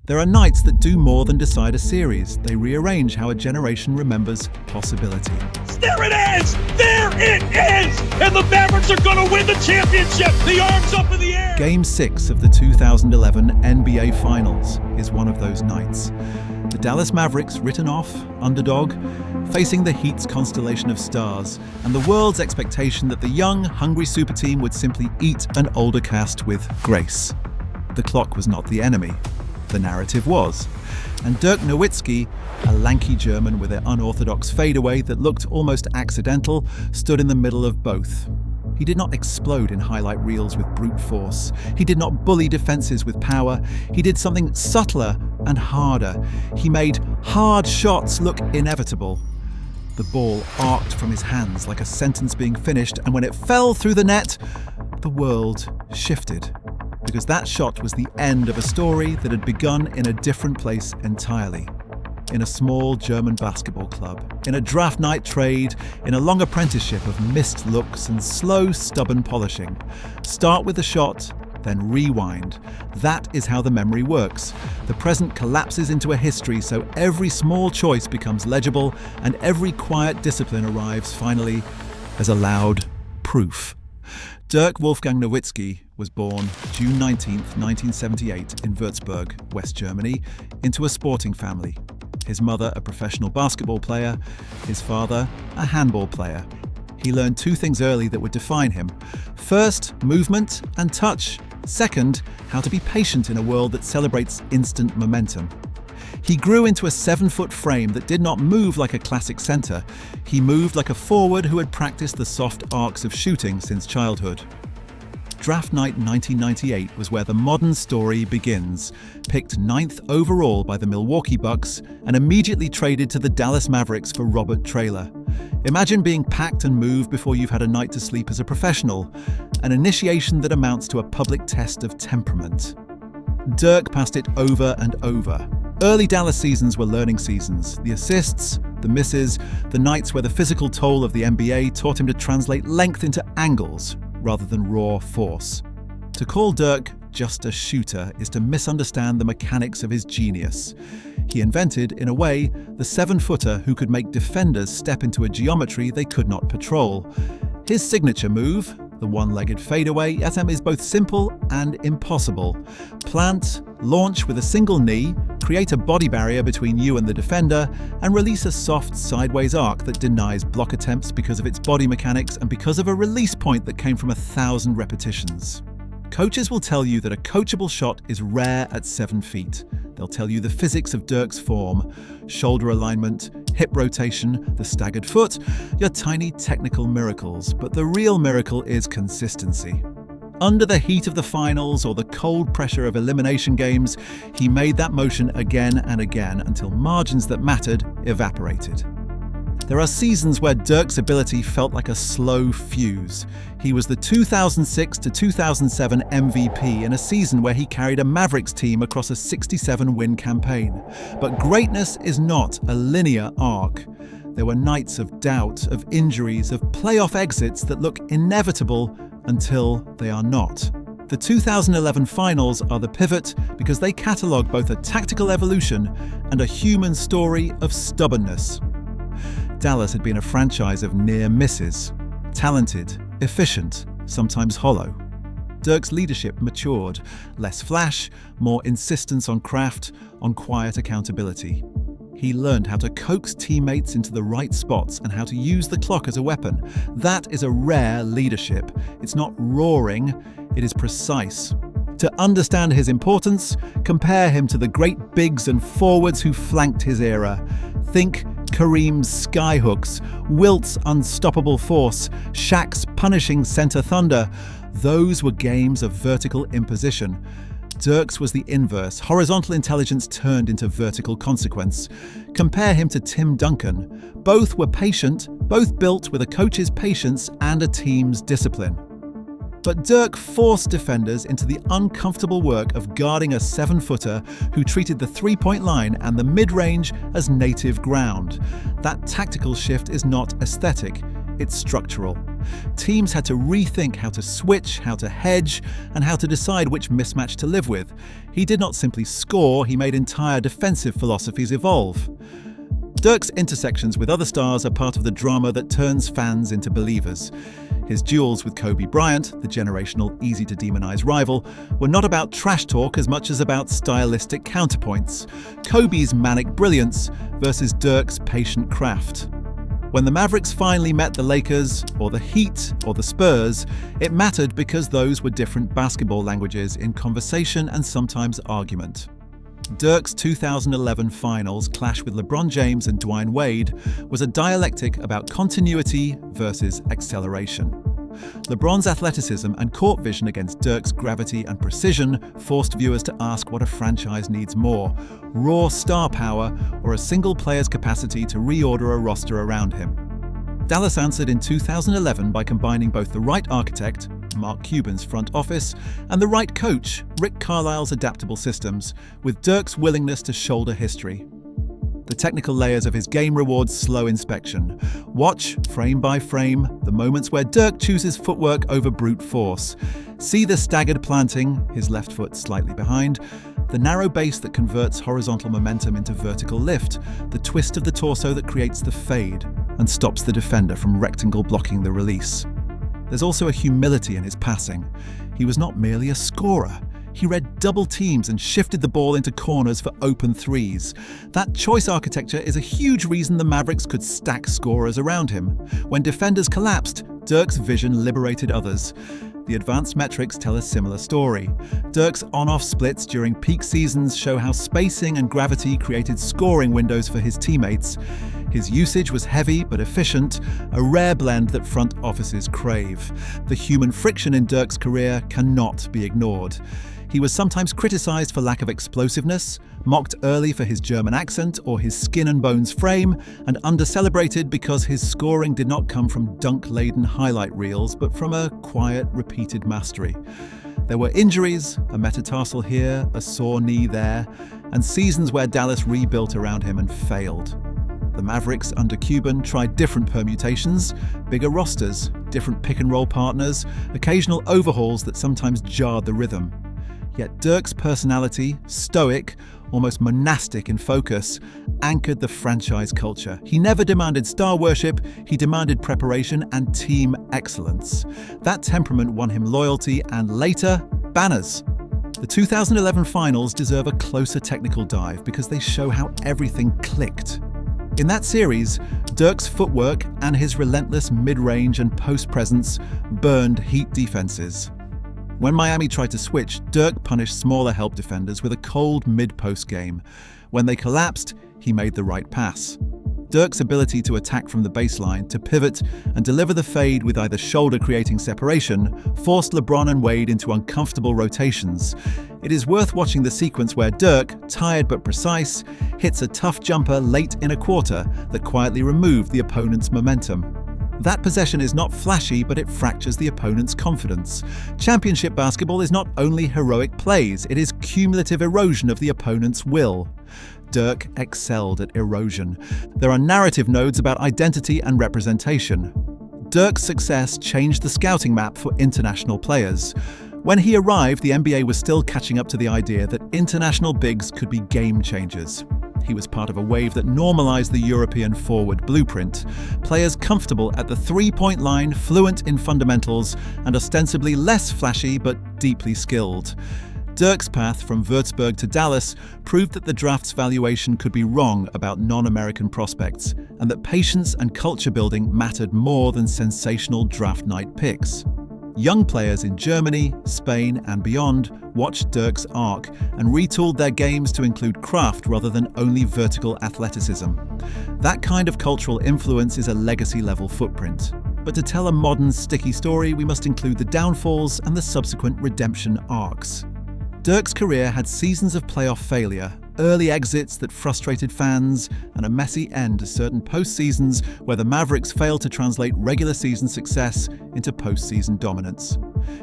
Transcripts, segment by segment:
There are nights that do more than decide a series. They rearrange how a generation remembers possibility. There it is! There it is! And the Mavericks are going to win the championship! The arms up in the air! Game 6 of the 2011 NBA Finals is one of those nights. The Dallas Mavericks, written off, underdog, facing the Heat's constellation of stars, and the world's expectation that the young, hungry super team would simply eat an older cast with grace. The clock was not the enemy. The narrative was. And Dirk Nowitzki, a lanky German with an unorthodox fadeaway that looked almost accidental, stood in the middle of both. He did not explode in highlight reels with brute force. He did not bully defenses with power. He did something subtler and harder. He made hard shots look inevitable. The ball arced from his hands like a sentence being finished, and when it fell through the net, the world shifted. Because that shot was the end of a story that had begun in a different place entirely. In a small German basketball club, in a draft night trade, in a long apprenticeship of missed looks and slow, stubborn polishing. Start with the shot, then rewind. That is how the memory works. The present collapses into a history, so every small choice becomes legible, and every quiet discipline arrives finally as a loud proof. Dirk Wolfgang Nowitzki was born June 19, 1978 in Würzburg, West Germany, into a sporting family. His mother, a professional basketball player, his father, a handball player. He learned two things early that would define him. First, movement and touch. Second, how to be patient in a world that celebrates instant momentum. He grew into a 7-foot frame that did not move like a classic center. He moved like a forward who had practiced the soft arcs of shooting since childhood. Draft night 1998 was where the modern story begins. Picked 9th overall by the Milwaukee Bucks and immediately traded to the Dallas Mavericks for Robert Traylor. Imagine being packed and moved before you've had a night to sleep as a professional, an initiation that amounts to a public test of temperament. Dirk passed it over and over. Early Dallas seasons were learning seasons. The assists, the misses, the nights where the physical toll of the NBA taught him to translate length into angles rather than raw force. To call Dirk just a shooter is to misunderstand the mechanics of his genius. He invented, in a way, the 7-footer who could make defenders step into a geometry they could not patrol. His signature move, the one-legged fadeaway, is both simple and impossible. Plant, launch with a single knee, create a body barrier between you and the defender, and release a soft sideways arc that denies block attempts because of its body mechanics and because of a release point that came from 1,000 repetitions. Coaches will tell you that a coachable shot is rare at 7 feet. They'll tell you the physics of Dirk's form, shoulder alignment, hip rotation, the staggered foot, your tiny technical miracles. But the real miracle is consistency. Under the heat of the finals or the cold pressure of elimination games, he made that motion again and again until margins that mattered evaporated. There are seasons where Dirk's ability felt like a slow fuse. He was the 2006 to 2007 MVP in a season where he carried a Mavericks team across a 67-win campaign. But greatness is not a linear arc. There were nights of doubt, of injuries, of playoff exits that look inevitable until they are not. The 2011 finals are the pivot because they catalogue both a tactical evolution and a human story of stubbornness. Dallas had been a franchise of near misses. Talented, efficient, sometimes hollow. Dirk's leadership matured. Less flash, more insistence on craft, on quiet accountability. He learned how to coax teammates into the right spots and how to use the clock as a weapon. That is a rare leadership. It's not roaring, it is precise. To understand his importance, compare him to the great bigs and forwards who flanked his era. Think Kareem's skyhooks, Wilt's unstoppable force, Shaq's punishing center thunder. Those were games of vertical imposition. Dirk's was the inverse, horizontal intelligence turned into vertical consequence. Compare him to Tim Duncan. Both were patient, both built with a coach's patience and a team's discipline. But Dirk forced defenders into the uncomfortable work of guarding a 7-footer who treated the three-point line and the mid-range as native ground. That tactical shift is not aesthetic, it's structural. Teams had to rethink how to switch, how to hedge, and how to decide which mismatch to live with. He did not simply score, he made entire defensive philosophies evolve. Dirk's intersections with other stars are part of the drama that turns fans into believers. His duels with Kobe Bryant, the generational easy-to-demonize rival, were not about trash talk as much as about stylistic counterpoints. Kobe's manic brilliance versus Dirk's patient craft. When the Mavericks finally met the Lakers, or the Heat, or the Spurs, it mattered because those were different basketball languages in conversation and sometimes argument. Dirk's 2011 finals clash with LeBron James and Dwyane Wade was a dialectic about continuity versus acceleration. LeBron's athleticism and court vision against Dirk's gravity and precision forced viewers to ask what a franchise needs more: raw star power or a single player's capacity to reorder a roster around him. Dallas answered in 2011 by combining both the right architect, Mark Cuban's front office, and the right coach, Rick Carlisle's adaptable systems, with Dirk's willingness to shoulder history. The technical layers of his game reward slow inspection. Watch, frame by frame, the moments where Dirk chooses footwork over brute force. See the staggered planting, his left foot slightly behind, the narrow base that converts horizontal momentum into vertical lift, the twist of the torso that creates the fade and stops the defender from rectangle blocking the release. There's also a humility in his passing. He was not merely a scorer. He read double teams and shifted the ball into corners for open threes. That choice architecture is a huge reason the Mavericks could stack scorers around him. When defenders collapsed, Dirk's vision liberated others. The advanced metrics tell a similar story. Dirk's on-off splits during peak seasons show how spacing and gravity created scoring windows for his teammates. His usage was heavy but efficient, a rare blend that front offices crave. The human friction in Dirk's career cannot be ignored. He was sometimes criticized for lack of explosiveness, mocked early for his German accent or his skin and bones frame, and under-celebrated because his scoring did not come from dunk-laden highlight reels, but from a quiet, repeated mastery. There were injuries, a metatarsal here, a sore knee there, and seasons where Dallas rebuilt around him and failed. The Mavericks under Cuban tried different permutations, bigger rosters, different pick-and-roll partners, occasional overhauls that sometimes jarred the rhythm. Yet Dirk's personality, stoic, almost monastic in focus, anchored the franchise culture. He never demanded star worship, he demanded preparation and team excellence. That temperament won him loyalty and, later, banners. The 2011 finals deserve a closer technical dive because they show how everything clicked. In that series, Dirk's footwork and his relentless mid-range and post presence burned Heat defenses. When Miami tried to switch, Dirk punished smaller help defenders with a cold mid-post game. When they collapsed, he made the right pass. Dirk's ability to attack from the baseline, to pivot, and deliver the fade with either shoulder creating separation, forced LeBron and Wade into uncomfortable rotations. It is worth watching the sequence where Dirk, tired but precise, hits a tough jumper late in a quarter that quietly removed the opponent's momentum. That possession is not flashy, but it fractures the opponent's confidence. Championship basketball is not only heroic plays, it is cumulative erosion of the opponent's will. Dirk excelled at erosion. There are narrative nodes about identity and representation. Dirk's success changed the scouting map for international players. When he arrived, the NBA was still catching up to the idea that international bigs could be game changers. He was part of a wave that normalized the European forward blueprint. Players comfortable at the three-point line, fluent in fundamentals, and ostensibly less flashy but deeply skilled. Dirk's path from Würzburg to Dallas proved that the draft's valuation could be wrong about non-American prospects, and that patience and culture building mattered more than sensational draft night picks. Young players in Germany, Spain, and beyond watched Dirk's arc and retooled their games to include craft rather than only vertical athleticism. That kind of cultural influence is a legacy-level footprint. But to tell a modern, sticky story, we must include the downfalls and the subsequent redemption arcs. Dirk's career had seasons of playoff failure, early exits that frustrated fans, and a messy end to certain postseasons where the Mavericks failed to translate regular season success into postseason dominance.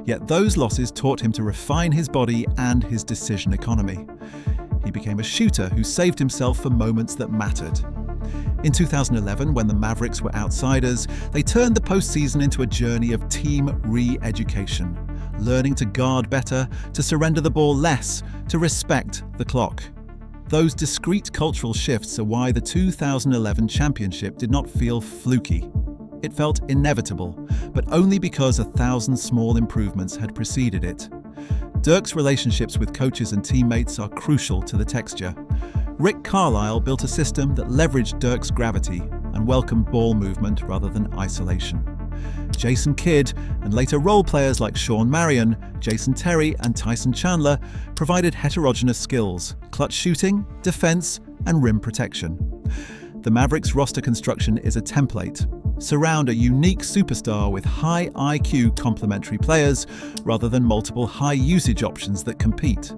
Yet those losses taught him to refine his body and his decision economy. He became a shooter who saved himself for moments that mattered. In 2011, when the Mavericks were outsiders, they turned the postseason into a journey of team re-education, learning to guard better, to surrender the ball less, to respect the clock. Those discrete cultural shifts are why the 2011 championship did not feel fluky. It felt inevitable, but only because 1,000 small improvements had preceded it. Dirk's relationships with coaches and teammates are crucial to the texture. Rick Carlisle built a system that leveraged Dirk's gravity and welcomed ball movement rather than isolation. Jason Kidd and later role players like Sean Marion, Jason Terry and Tyson Chandler provided heterogeneous skills: clutch shooting, defense, and rim protection. The Mavericks roster construction is a template. Surround a unique superstar with high IQ complementary players rather than multiple high-usage options that compete.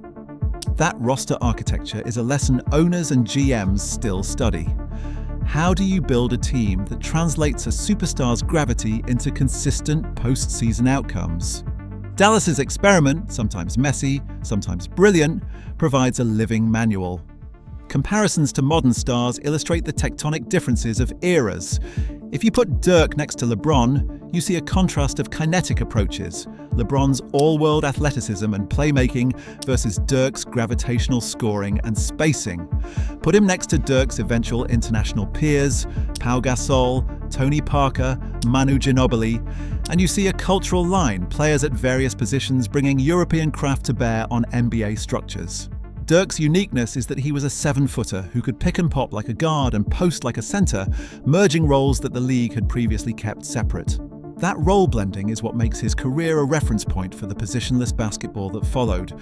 That roster architecture is a lesson owners and GMs still study. How do you build a team that translates a superstar's gravity into consistent postseason outcomes? Dallas's experiment, sometimes messy, sometimes brilliant, provides a living manual. Comparisons to modern stars illustrate the tectonic differences of eras. If you put Dirk next to LeBron, you see a contrast of kinetic approaches, LeBron's all-world athleticism and playmaking versus Dirk's gravitational scoring and spacing. Put him next to Dirk's eventual international peers, Pau Gasol, Tony Parker, Manu Ginobili, and you see a cultural line, players at various positions bringing European craft to bear on NBA structures. Dirk's uniqueness is that he was a 7-footer who could pick and pop like a guard and post like a center, merging roles that the league had previously kept separate. That role blending is what makes his career a reference point for the positionless basketball that followed.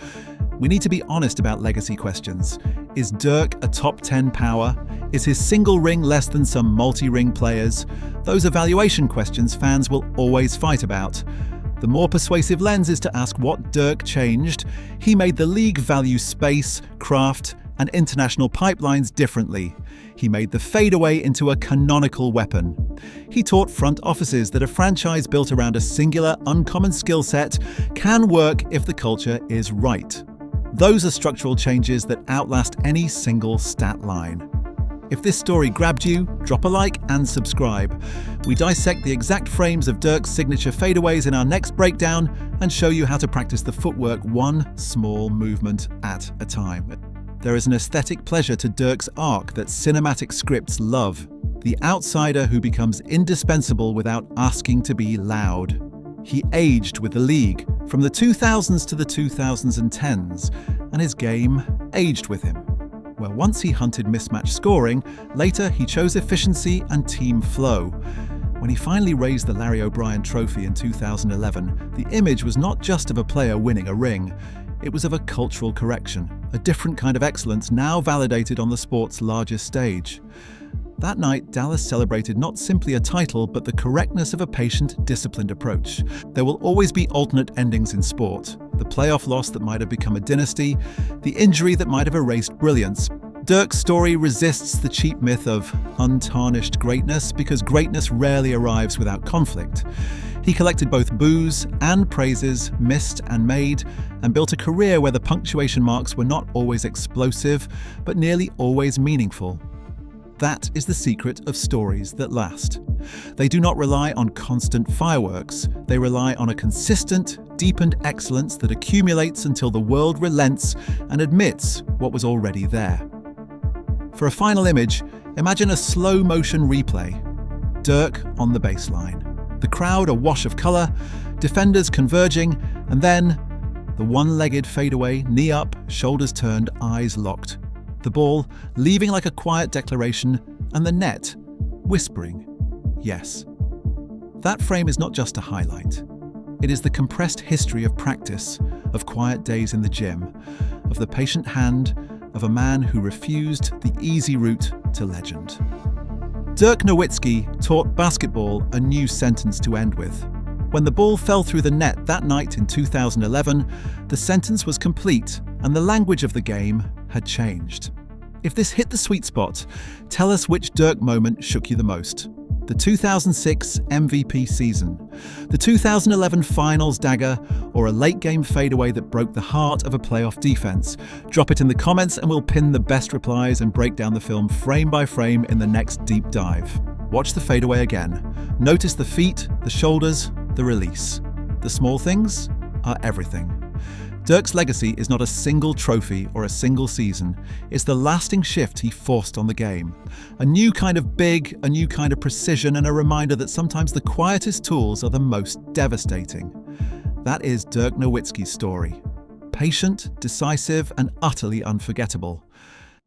We need to be honest about legacy questions. Is Dirk a top 10 power? Is his single ring less than some multi-ring players? Those evaluation questions fans will always fight about. The more persuasive lens is to ask what Dirk changed. He made the league value space, craft, and international pipelines differently. He made the fadeaway into a canonical weapon. He taught front offices that a franchise built around a singular, uncommon skill set can work if the culture is right. Those are structural changes that outlast any single stat line. If this story grabbed you, drop a like and subscribe. We dissect the exact frames of Dirk's signature fadeaways in our next breakdown and show you how to practice the footwork one small movement at a time. There is an aesthetic pleasure to Dirk's arc that cinematic scripts love. The outsider who becomes indispensable without asking to be loud. He aged with the league, from the 2000s to the 2010s, and his game aged with him. Where once he hunted mismatch scoring, later he chose efficiency and team flow. When he finally raised the Larry O'Brien Trophy in 2011, the image was not just of a player winning a ring, it was of a cultural correction, a different kind of excellence now validated on the sport's largest stage. That night, Dallas celebrated not simply a title, but the correctness of a patient, disciplined approach. There will always be alternate endings in sport. The playoff loss that might have become a dynasty, the injury that might have erased brilliance. Dirk's story resists the cheap myth of untarnished greatness because greatness rarely arrives without conflict. He collected both boos and praises, missed and made, and built a career where the punctuation marks were not always explosive, but nearly always meaningful. That is the secret of stories that last. They do not rely on constant fireworks. They rely on a consistent, deepened excellence that accumulates until the world relents and admits what was already there. For a final image, imagine a slow-motion replay. Dirk on the baseline. The crowd a wash of color, defenders converging, and then the one-legged fadeaway, knee up, shoulders turned, eyes locked. The ball leaving like a quiet declaration, and the net whispering, yes. That frame is not just a highlight. It is the compressed history of practice, of quiet days in the gym, of the patient hand of a man who refused the easy route to legend. Dirk Nowitzki taught basketball a new sentence to end with. When the ball fell through the net that night in 2011, the sentence was complete and the language of the game had changed. If this hit the sweet spot, tell us which Dirk moment shook you the most. the 2006 MVP season, the 2011 finals dagger, or a late-game fadeaway that broke the heart of a playoff defense? Drop it in the comments and we'll pin the best replies and break down the film frame by frame in the next deep dive. Watch the fadeaway again. Notice the feet, the shoulders, the release. The small things are everything. Dirk's legacy is not a single trophy or a single season. It's the lasting shift he forced on the game. A new kind of big, a new kind of precision, and a reminder that sometimes the quietest tools are the most devastating. That is Dirk Nowitzki's story. Patient, decisive, and utterly unforgettable.